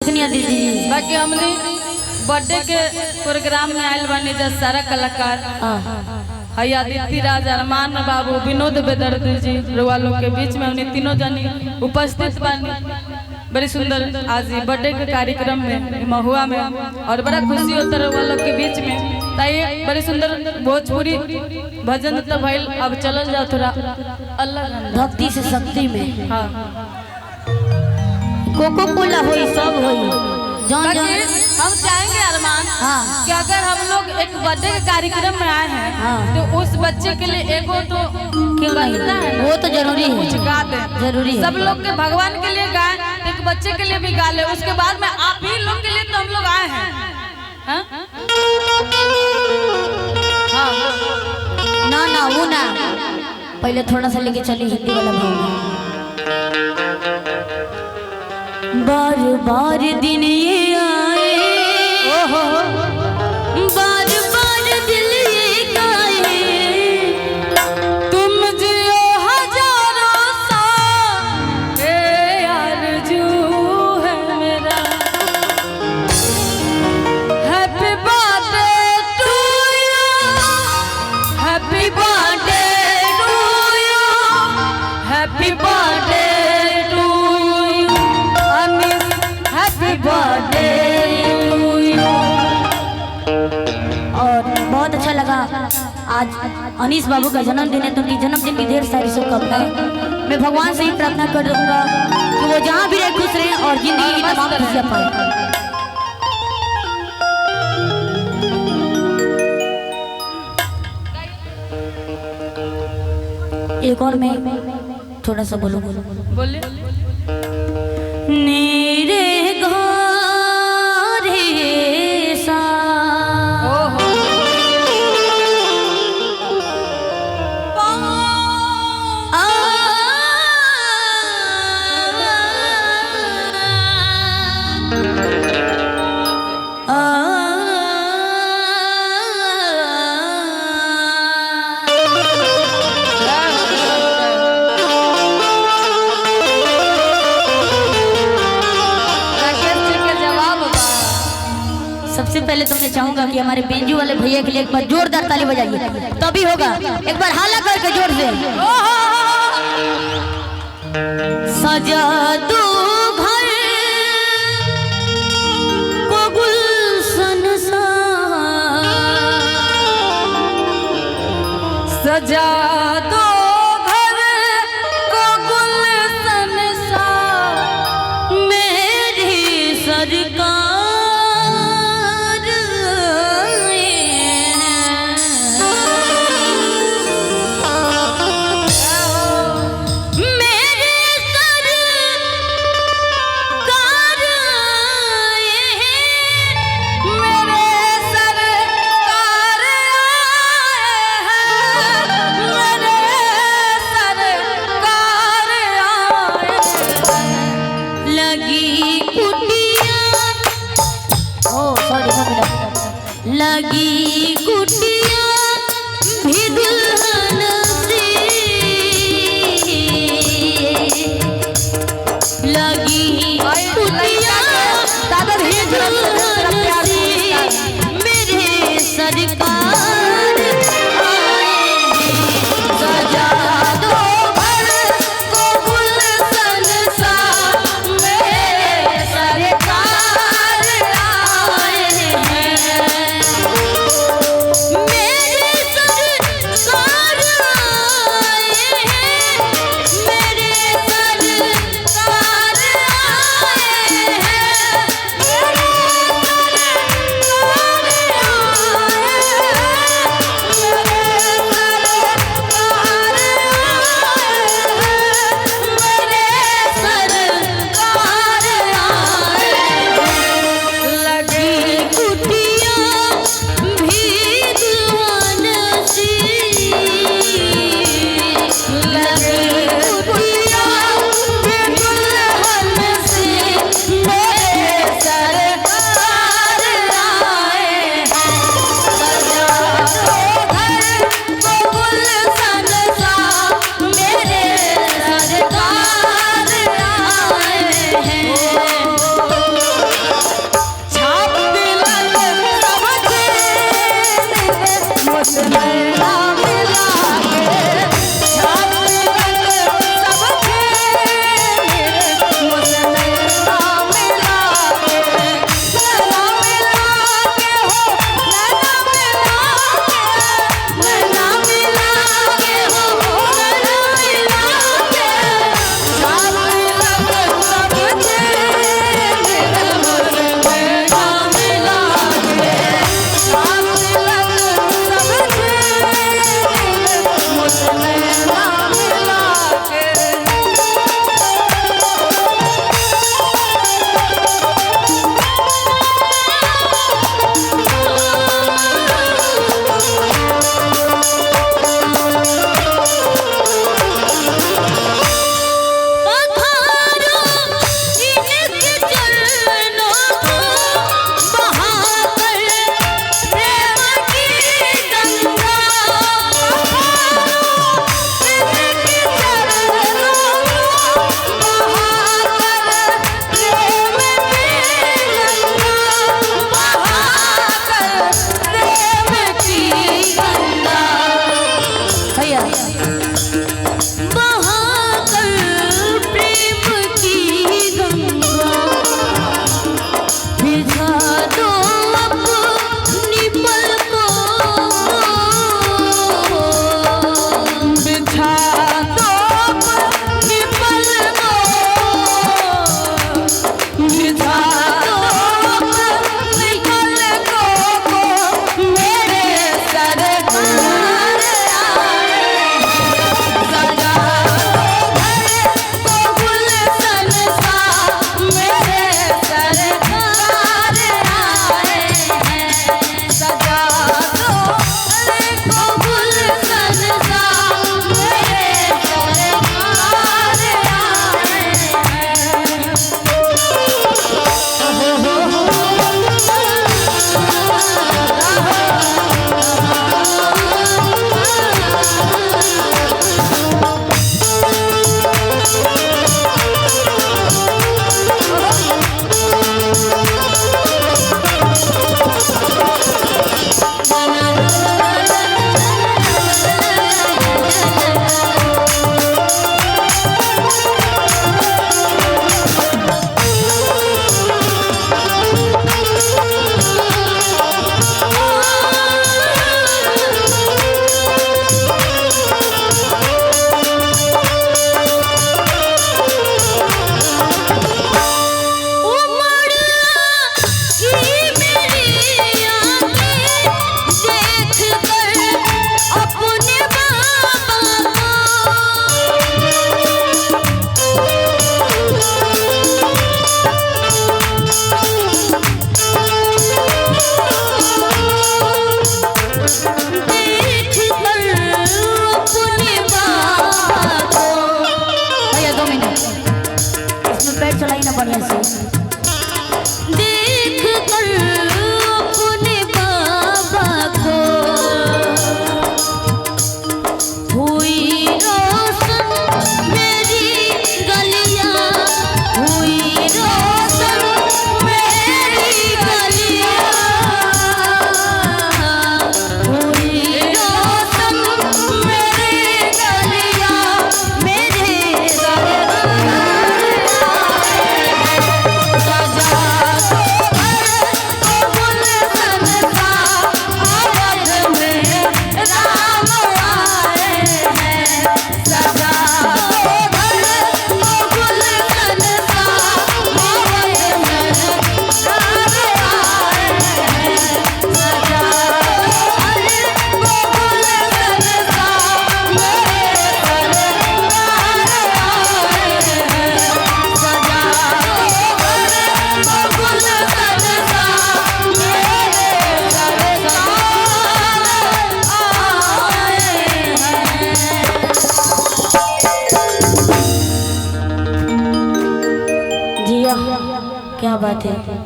देखनी दीदी। बाकी हमने बर्थडे के प्रोग्राम में आयल बने जब सारा कलाकार हैया आदित्य राज, अरमान बाबू, विनोद बेदर्दी जी वालों के बीच में उन्हें तीनों जनी उपस्थित बनी। बड़ी सुंदर आज बर्थडे के कार्यक्रम में महुआ में और बड़ा खुशी होता है वालों के बीच में। ताई बड़ी सुंदर भोजपुरी भजन तो भइल, अब चलल जाओ थोड़ा अल्लाह भक्ति से शक्ति में। हाँ कोको कोला होई सब होई। हम चाहेंगे अरमान कि अगर हम लोग एक बर्थडे के कार्यक्रम में आए हैं तो उस बच्चे के लिए एगो तो क्यों नहीं, वो तो जरूरी है, कुछ गा दे जरूरी है। सब लोग के भगवान के लिए गाएं, एक बच्चे के लिए भी गा ले। उसके बाद में आप ही लोग के लिए तो हम लोग आए हैं। ना ना वो ना, पहले थोड़ा सा लेके चली हिंदी वाला भाव। बार बार दिन ये आए, बार बार दिल ये गाए, तुम जियो हजारों साल ए आरज़ू है मेरा। Happy birthday to you, happy birthday to you, happy birthday to you Anis, happy birthday to you. और बहुत अच्छा लगा आज अनीस बाबू का जन्मदिन है, तो उनकी जन्मदिन की ढेर सारी शुभकामनाएं। मैं भगवान से ही प्रार्थना करूंगा कि वो जहाँ भी रहे खुश रहे और जिंदगी की तमाम खुशियां पाए। एक और मैं थोड़ा सा बोलूँ। बोलिए। नीरे सबसे पहले तो मैं चाहूंगा कि हमारे बेंजू वाले भैया के लिए एक बार जोरदार ताली बजाइए, तभी होगा। एक बार हाला करके जोर से। सजा दो घर को गुलशन सा, सजा दो घर को गुलशन सा, मेरी सरकार लगी कुटिया भी दुल्हन सी, लगी कुटिया भी दुल्हन सी, मेरे सरकार सजा दो घर को गुलशन सा, मेरे सरकार आए हैं। थे।